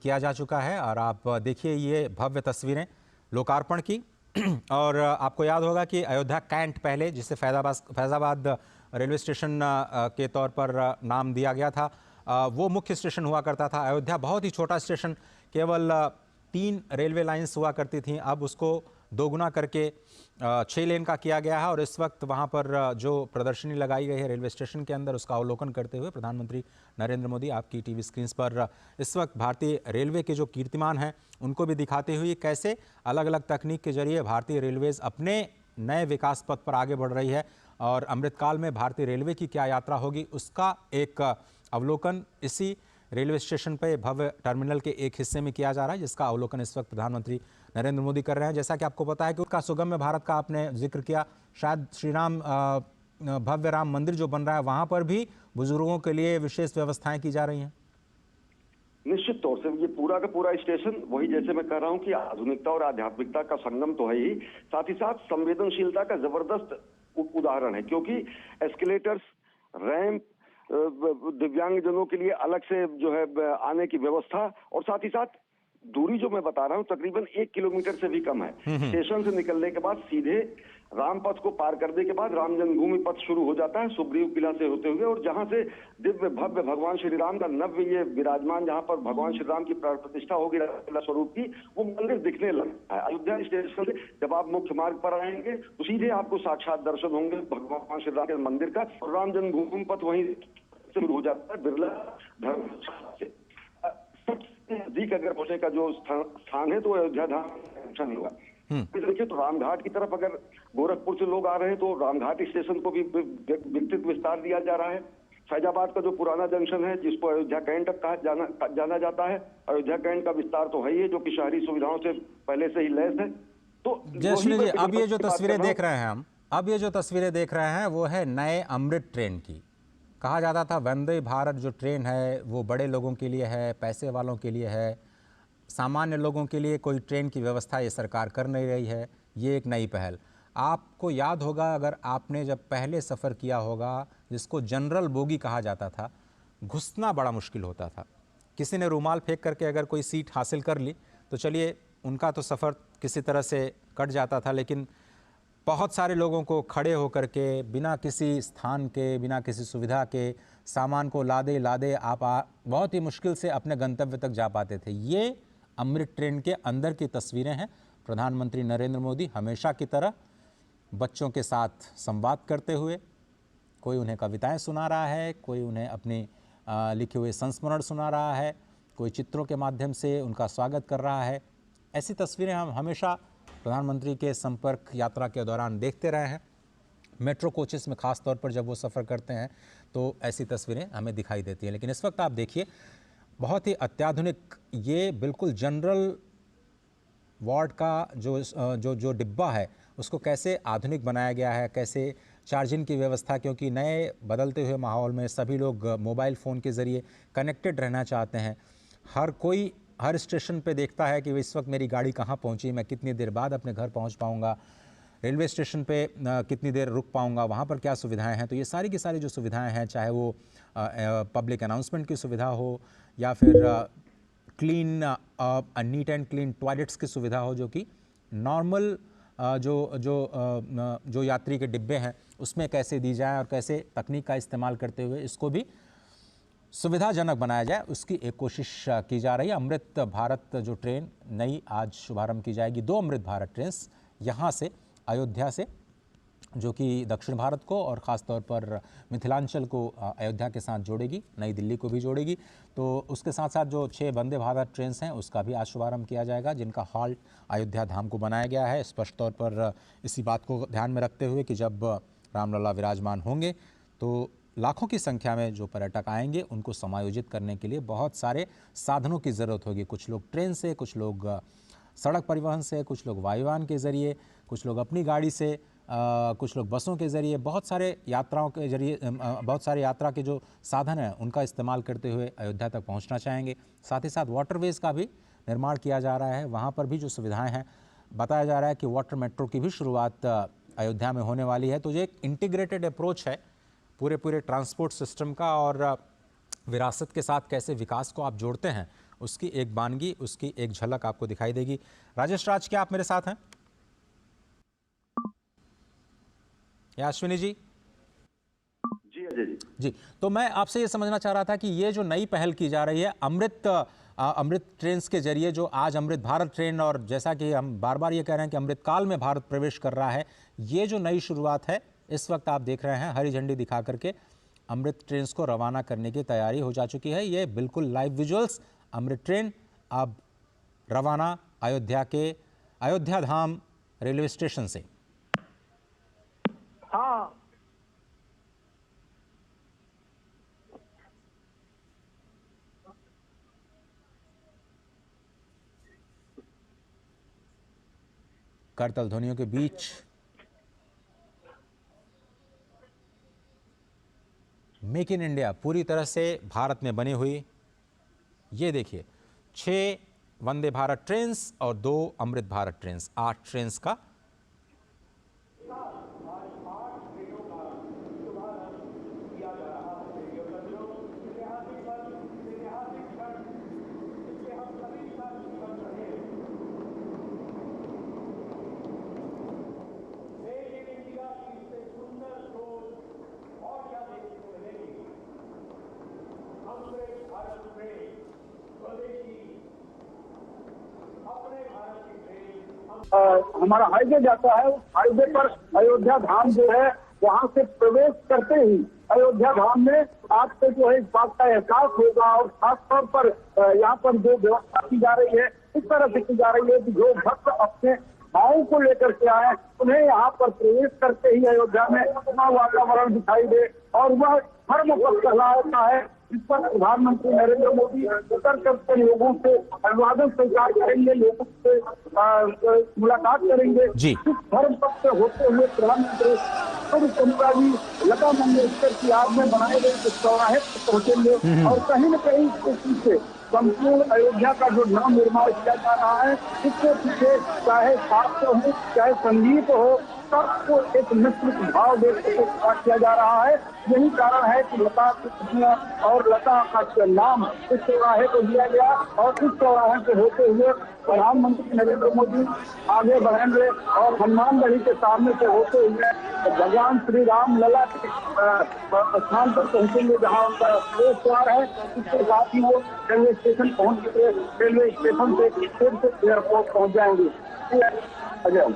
किया जा चुका है और आप देखिए ये भव्य तस्वीरें लोकार्पण की। और आपको याद होगा कि अयोध्या कैंट पहले, जिसे फैज़ाबाद रेलवे स्टेशन के तौर पर नाम दिया गया था, वो मुख्य स्टेशन हुआ करता था। अयोध्या बहुत ही छोटा स्टेशन, केवल 3 रेलवे लाइंस हुआ करती थीं। अब उसको दोगुना करके 6 लेन का किया गया है और इस वक्त वहाँ पर जो प्रदर्शनी लगाई गई है रेलवे स्टेशन के अंदर, उसका अवलोकन करते हुए प्रधानमंत्री नरेंद्र मोदी आपकी टीवी स्क्रीन पर इस वक्त भारतीय रेलवे के जो कीर्तिमान हैं उनको भी दिखाते हुए कैसे अलग अलग तकनीक के जरिए भारतीय रेलवेज़ अपने नए विकास पथ पर आगे बढ़ रही है और अमृतकाल में भारतीय रेलवे की क्या यात्रा होगी उसका एक अवलोकन इसी रेलवे स्टेशन पर भव्य टर्मिनल के एक हिस्से में किया जा रहा है, जिसका अवलोकन इस वक्त प्रधानमंत्री नरेंद्र मोदी कर रहे हैं। जैसा कि आपको पता है कि उसका सुगम्य भारत का आपने जिक्र किया, शायद श्री राम भव्य राम मंदिर जो बन रहा है वहां पर भी बुजुर्गों के लिए विशेष व्यवस्थाएं की जा रही हैं। निश्चित तौर से ये पूरा का पूरा स्टेशन वही, जैसे मैं कह रहा हूं कि आधुनिकता और आध्यात्मिकता का संगम तो है ही, साथ ही साथ संवेदनशीलता का जबरदस्त उदाहरण है, क्योंकि एस्केलेटर्स, रैंप, दिव्यांगजनों के लिए अलग से जो है आने की व्यवस्था, और साथ ही साथ दूरी जो मैं बता रहा हूं तकरीबन 1 किलोमीटर से भी कम है। स्टेशन से निकलने के बाद सीधे रामपथ को पार करने के बाद राम जन्मभूमि पथ शुरू हो जाता है सुग्रीव किला से होते हुए, और जहां से दिव्य भव्य भगवान श्री राम का नव्य ये विराजमान, जहां पर भगवान श्री राम की प्राण प्रतिष्ठा होगी किला स्वरूप की, वो मंदिर दिखने लगता है। अयोध्या स्टेशन से जब आप मुख्य मार्ग पर आएंगे तो सीधे आपको साक्षात दर्शन होंगे भगवान श्री राम के मंदिर का, और राम जन्मभूमि पथ वहीं शुरू हो जाता है बिरला धर्मशाला से। नजदीक अगर पहुंचने का जो स्थान है तो अयोध्या धाम होगा। देखिए तो रामघाट की तरफ अगर गोरखपुर से लोग आ रहे हैं तो रामघाट स्टेशन को भी विस्तृत विस्तार दिया जा रहा है। फैजाबाद का जो पुराना जंक्शन है जिसको अयोध्या कैंट तक जाना जाता है, अयोध्या कैंट का विस्तार तो है ही है, जो कि शहरी सुविधाओं से पहले से ही लैस है। तो जयश्री जी, अब ये जो तस्वीरें देख रहे हैं हम, अब ये जो तस्वीरें देख रहे हैं वो है नए अमृत ट्रेन की। कहा जाता था वंदे भारत जो ट्रेन है वो बड़े लोगों के लिए है, पैसे वालों के लिए है, सामान्य लोगों के लिए कोई ट्रेन की व्यवस्था ये सरकार कर नहीं रही है। ये एक नई पहल। आपको याद होगा, अगर आपने जब पहले सफ़र किया होगा, जिसको जनरल बोगी कहा जाता था, घुसना बड़ा मुश्किल होता था। किसी ने रूमाल फेंक करके अगर कोई सीट हासिल कर ली तो चलिए उनका तो सफ़र किसी तरह से कट जाता था, लेकिन बहुत सारे लोगों को खड़े होकर के बिना किसी स्थान के, बिना किसी सुविधा के, सामान को लादे लादे आप बहुत ही मुश्किल से अपने गंतव्य तक जा पाते थे। ये अमृत ट्रेन के अंदर की तस्वीरें हैं। प्रधानमंत्री नरेंद्र मोदी हमेशा की तरह बच्चों के साथ संवाद करते हुए, कोई उन्हें कविताएं सुना रहा है, कोई उन्हें अपने लिखे हुए संस्मरण सुना रहा है, कोई चित्रों के माध्यम से उनका स्वागत कर रहा है। ऐसी तस्वीरें हम हमेशा प्रधानमंत्री के संपर्क यात्रा के दौरान देखते रहे हैं। मेट्रो कोचेस में ख़ास तौर पर जब वो सफ़र करते हैं तो ऐसी तस्वीरें हमें दिखाई देती हैं। लेकिन इस वक्त आप देखिए बहुत ही अत्याधुनिक, ये बिल्कुल जनरल वार्ड का जो डिब्बा है उसको कैसे आधुनिक बनाया गया है, कैसे चार्जिंग की व्यवस्था, क्योंकि नए बदलते हुए माहौल में सभी लोग मोबाइल फ़ोन के ज़रिए कनेक्टेड रहना चाहते हैं। हर कोई हर स्टेशन पे देखता है कि इस वक्त मेरी गाड़ी कहाँ पहुँची, मैं कितनी देर बाद अपने घर पहुँच पाऊँगा, रेलवे स्टेशन पे कितनी देर रुक पाऊँगा, वहाँ पर क्या सुविधाएं हैं। तो ये सारी की सारी जो सुविधाएं हैं, चाहे वो पब्लिक अनाउंसमेंट की सुविधा हो या फिर clean neat and clean toilets की सुविधा हो, जो कि नॉर्मल जो यात्री के डिब्बे हैं उसमें कैसे दी जाए और कैसे तकनीक का इस्तेमाल करते हुए इसको भी सुविधाजनक बनाया जाए, उसकी एक कोशिश की जा रही है। अमृत भारत जो ट्रेन नई आज शुभारंभ की जाएगी, 2 अमृत भारत ट्रेन यहाँ से अयोध्या से, जो कि दक्षिण भारत को और ख़ास तौर पर मिथिलांचल को अयोध्या के साथ जोड़ेगी, नई दिल्ली को भी जोड़ेगी। तो उसके साथ साथ जो 6 वंदे भारत ट्रेन हैं उसका भी आज शुभारंभ किया जाएगा, जिनका हॉल्ट अयोध्या धाम को बनाया गया है, स्पष्ट तौर पर इसी बात को ध्यान में रखते हुए कि जब रामलला विराजमान होंगे तो लाखों की संख्या में जो पर्यटक आएंगे उनको समायोजित करने के लिए बहुत सारे साधनों की ज़रूरत होगी। कुछ लोग ट्रेन से, कुछ लोग सड़क परिवहन से, कुछ लोग वायुयान के ज़रिए, कुछ लोग अपनी गाड़ी से, कुछ लोग बसों के ज़रिए, बहुत सारे यात्राओं के ज़रिए, बहुत सारे यात्रा के जो साधन हैं उनका इस्तेमाल करते हुए अयोध्या तक पहुंचना चाहेंगे। साथ ही साथ वाटरवेज का भी निर्माण किया जा रहा है, वहां पर भी जो सुविधाएं हैं, बताया जा रहा है कि वाटर मेट्रो की भी शुरुआत अयोध्या में होने वाली है। तो ये एक इंटीग्रेटेड अप्रोच है पूरे ट्रांसपोर्ट सिस्टम का, और विरासत के साथ कैसे विकास को आप जोड़ते हैं उसकी एक बानगी, उसकी एक झलक आपको दिखाई देगी। राजेश राज, क्या आप मेरे साथ हैं? या अश्विनी जी? जी अजय जी। जी, तो मैं आपसे ये समझना चाह रहा था कि ये जो नई पहल की जा रही है अमृत ट्रेन के जरिए, जो आज अमृत भारत ट्रेन, और जैसा कि हम बार बार ये कह रहे हैं कि अमृत काल में भारत प्रवेश कर रहा है, ये जो नई शुरुआत है, इस वक्त आप देख रहे हैं हरी झंडी दिखा करके अमृत ट्रेन को रवाना करने की तैयारी हो जा चुकी है। ये बिल्कुल लाइव विजुअल्स, अमृत ट्रेन अब रवाना अयोध्या धाम रेलवे स्टेशन से। हाँ, करतल ध्वनियों के बीच मेक इन इंडिया पूरी तरह से भारत में बनी हुई, ये देखिए 6 वंदे भारत ट्रेन्स और 2 अमृत भारत ट्रेन्स, 8 ट्रेन्स का हमारा हाईवे जाता है। उस हाईवे पर अयोध्या धाम जो है, वहां से प्रवेश करते ही अयोध्या धाम में आपको जो है इस बात का एहसास होगा। और खास तौर पर यहाँ पर जो व्यवस्था की जा रही है, इस तरह से की जा रही है कि जो भक्त अपने भावों को लेकर के आए, उन्हें यहाँ पर प्रवेश करते ही अयोध्या में अपना वातावरण दिखाई दे। और वह धर्म पथ कहलाता है, इस पर प्रधानमंत्री नरेंद्र मोदी उतर करके लोगों से अभिवादन स्वीकार करेंगे, लोगों से मुलाकात करेंगे। जी। इस धर्म पथ से होते हुए प्रधानमंत्री जी लता मंगेशकर की याद में बनाए गए इस चौराहे पर पहुंचेंगे। और कहीं न कहीं इसके पीछे संपूर्ण अयोध्या का जो नव निर्माण किया जा रहा है, इसके पीछे चाहे साहित्य हो, चाहे संगीत हो, सबको एक मिश्रित भाव देकर किया जा रहा है। यही कारण है कि लता और लता का नाम इस चौराहे को दिया गया। और इस चौराहे से होते हुए प्रधानमंत्री नरेंद्र मोदी आगे बढ़ेंगे और हनुमानगढ़ी के सामने से होते हुए भगवान श्री राम लला के स्थान पर पहुंचेंगे, जहां उनका प्रवेश द्वार है। इसके साथ ही वो रेलवे स्टेशन पहुंच के रेलवे स्टेशन से फिर से एयरपोर्ट पहुंच जाएंगे। अजय,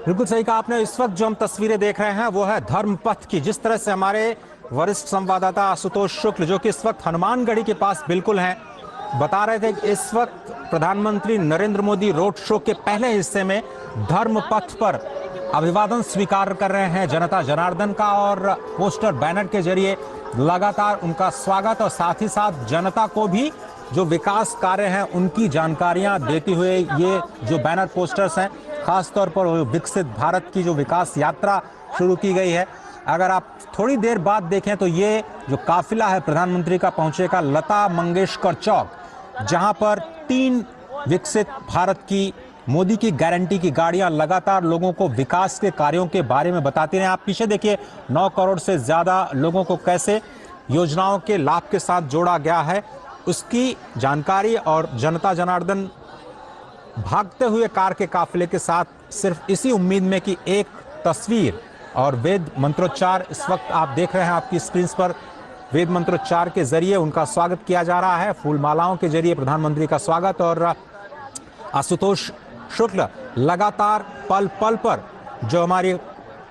बिल्कुल सही कहा आपने। इस वक्त जो हम तस्वीरें देख रहे हैं वो है धर्मपथ की। जिस तरह से हमारे वरिष्ठ संवाददाता आशुतोष शुक्ल, जो कि इस वक्त हनुमानगढ़ी के पास बिल्कुल हैं, बता रहे थे कि इस वक्त प्रधानमंत्री नरेंद्र मोदी रोड शो के पहले हिस्से में धर्मपथ पर अभिवादन स्वीकार कर रहे हैं जनता जनार्दन का, और पोस्टर बैनर के जरिए लगातार उनका स्वागत, और साथ ही साथ जनता को भी जो विकास कार्य हैं उनकी जानकारियां देते हुए ये जो बैनर पोस्टर्स हैं, खास तौर पर विकसित भारत की जो विकास यात्रा शुरू की गई है। अगर आप थोड़ी देर बाद देखें तो ये जो काफिला है प्रधानमंत्री का पहुंचेगा लता मंगेशकर चौक, जहां पर 3 विकसित भारत की मोदी की गारंटी की गाड़ियां लगातार लोगों को विकास के कार्यों के बारे में बताती रहे। आप पीछे देखिए 9 करोड़ से ज्यादा लोगों को कैसे योजनाओं के लाभ के साथ जोड़ा गया है, उसकी जानकारी। और जनता जनार्दन भागते हुए कार के काफिले के साथ सिर्फ इसी उम्मीद में कि एक तस्वीर और वेद मंत्रोच्चार, इस वक्त आप देख रहे हैं आपकी स्क्रीन पर, वेद मंत्रोच्चार के जरिए उनका स्वागत किया जा रहा है, फूल मालाओं के जरिए प्रधानमंत्री का स्वागत। और आशुतोष शुक्ल लगातार पल पल पर जो हमारी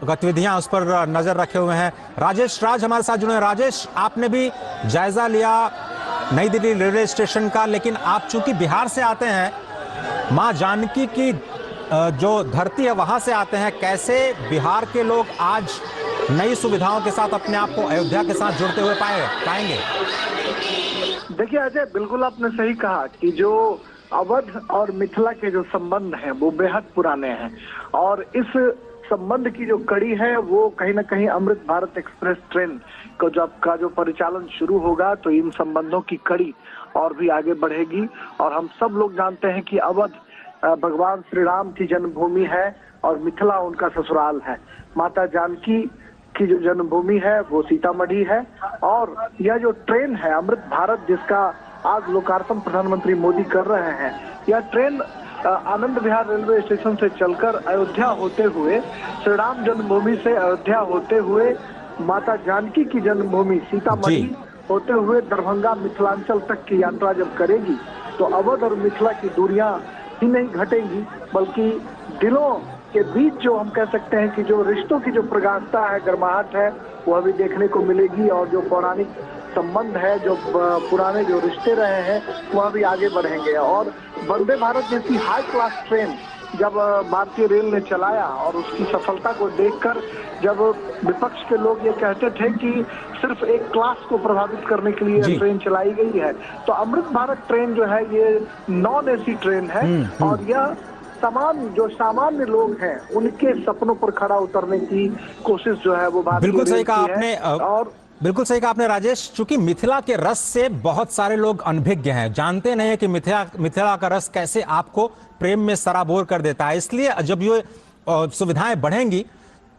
गतिविधियां उस पर नजर रखे हुए हैं। राजेश राज हमारे साथ जुड़े हैं। राजेश, आपने भी जायजा लिया नई दिल्ली रेलवे स्टेशन का, लेकिन आप चूंकि बिहार से आते हैं, मां जानकी की जो धरती है वहां से आते हैं, कैसे बिहार के लोग आज नई सुविधाओं के साथ अपने आप को अयोध्या के साथ जुड़ते हुए पाएंगे? देखिए अजय, बिल्कुल आपने सही कहा कि जो अवध और मिथिला के जो संबंध हैं वो बेहद पुराने हैं। और इस संबंध की जो कड़ी है वो कहीं ना कहीं अमृत भारत एक्सप्रेस ट्रेन को जो परिचालन शुरू होगा तो इन संबंधों की कड़ी और भी आगे बढ़ेगी। और हम सब लोग जानते हैं कि अवध भगवान श्री राम की जन्मभूमि है और मिथिला उनका ससुराल है। माता जानकी की जो जन्मभूमि है वो सीतामढ़ी है। और यह जो ट्रेन है अमृत भारत, जिसका आज लोकार्पण प्रधानमंत्री मोदी कर रहे हैं। यह train Anand Vihar railway station से चलकर अयोध्या होते हुए, श्री राम जन्मभूमि से अयोध्या होते हुए, माता जानकी की जन्मभूमि सीतामढ़ी होते हुए दरभंगा मिथिलांचल तक की यात्रा जब करेगी तो अवध और मिथिला की दूरियां ही नहीं घटेंगी, बल्कि दिलों के बीच जो हम कह सकते हैं कि जो रिश्तों की जो प्रगाढ़ता है, गर्माहट है, वह भी देखने को मिलेगी। और जो पौराणिक संबंध है, जो पुराने जो रिश्ते रहे हैं, वह भी आगे बढ़ेंगे। और वंदे भारत जैसी हाई क्लास ट्रेन जब भारतीय रेल ने चलाया और उसकी सफलता को देखकर जब विपक्ष के लोग ये कहते थे कि सिर्फ एक क्लास को प्रभावित करने के लिए ट्रेन चलाई गई है, तो अमृत भारत ट्रेन जो है ये नॉन एसी ट्रेन है और यह तमाम जो सामान्य लोग हैं उनके सपनों पर खड़ा उतरने की कोशिश जो है वो भारतीय बिल्कुल सही कहा रेल की आपने है। और बिल्कुल सही कहा आपने राजेश। चूंकि मिथिला के रस से बहुत सारे लोग अनभिज्ञ हैं, जानते नहीं है कि मिथिला का रस कैसे आपको प्रेम में सराबोर कर देता है। इसलिए जब ये सुविधाएं बढ़ेंगी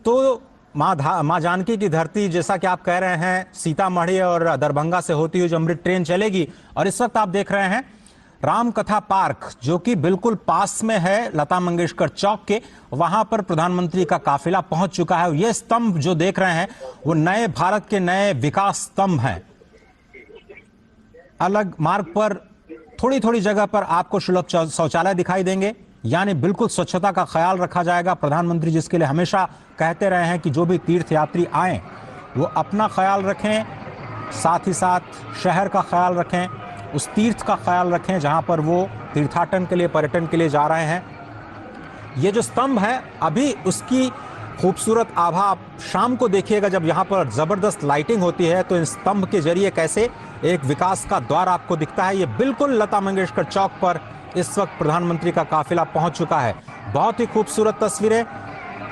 तो माँ जानकी की धरती, जैसा कि आप कह रहे हैं, सीतामढ़ी और दरभंगा से होती हुई जो अमृत ट्रेन चलेगी। और इस वक्त आप देख रहे हैं राम कथा पार्क, जो कि बिल्कुल पास में है लता मंगेशकर चौक के, वहां पर प्रधानमंत्री का काफिला पहुंच चुका है। ये स्तंभ जो देख रहे हैं वो नए भारत के नए विकास स्तंभ हैं। अलग मार्ग पर थोड़ी थोड़ी जगह पर आपको सुलभ शौचालय दिखाई देंगे, यानी बिल्कुल स्वच्छता का ख्याल रखा जाएगा। प्रधानमंत्री जिसके लिए हमेशा कहते रहे हैं कि जो भी तीर्थयात्री आए वो अपना ख्याल रखें, साथ ही साथ शहर का ख्याल रखें, उस तीर्थ का ख्याल रखें जहां पर वो तीर्थाटन के लिए, पर्यटन के लिए जा रहे हैं। ये जो स्तंभ है, अभी उसकी खूबसूरत आभा आप शाम को देखिएगा जब यहाँ पर ज़बरदस्त लाइटिंग होती है, तो इस स्तंभ के जरिए कैसे एक विकास का द्वार आपको दिखता है। ये बिल्कुल लता मंगेशकर चौक पर इस वक्त प्रधानमंत्री का काफिला पहुंच चुका है। बहुत ही खूबसूरत तस्वीरें,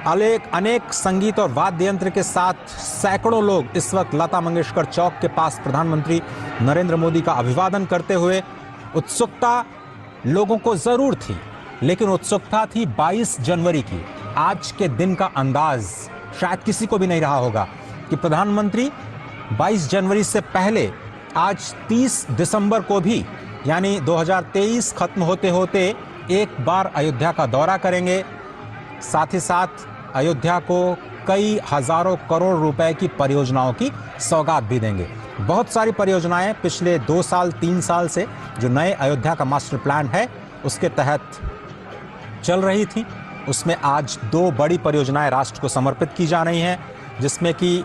अनेक संगीत और वाद्य यंत्र के साथ सैकड़ों लोग इस वक्त लता मंगेशकर चौक के पास प्रधानमंत्री नरेंद्र मोदी का अभिवादन करते हुए। उत्सुकता लोगों को जरूर थी, लेकिन उत्सुकता थी 22 जनवरी की। आज के दिन का अंदाज शायद किसी को भी नहीं रहा होगा कि प्रधानमंत्री 22 जनवरी से पहले आज 30 दिसंबर को भी, यानी 2023 खत्म होते होते एक बार अयोध्या का दौरा करेंगे। साथ ही साथ अयोध्या को कई हजारों करोड़ रुपए की परियोजनाओं की सौगात भी देंगे। बहुत सारी परियोजनाएं पिछले 2 साल 3 साल से जो नए अयोध्या का मास्टर प्लान है उसके तहत चल रही थी, उसमें आज 2 बड़ी परियोजनाएं राष्ट्र को समर्पित की जा रही हैं, जिसमें कि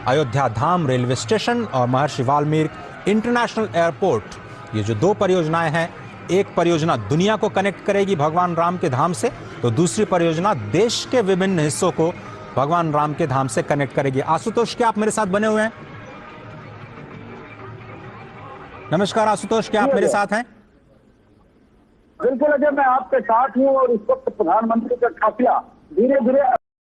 अयोध्या धाम रेलवे स्टेशन और महर्षि वाल्मीकि इंटरनेशनल एयरपोर्ट। ये जो 2 परियोजनाएं हैं, एक परियोजना दुनिया को कनेक्ट करेगी भगवान राम के धाम से, तो दूसरी परियोजना देश के विभिन्न हिस्सों को भगवान राम के धाम से कनेक्ट करेगी। आशुतोष, क्या आप मेरे साथ बने हुए हैं? नमस्कार आशुतोष, क्या आप मेरे साथ हैं? बिल्कुल अजय, मैं आपके साथ हूँ और इस वक्त प्रधानमंत्री का काफिला धीरे धीरे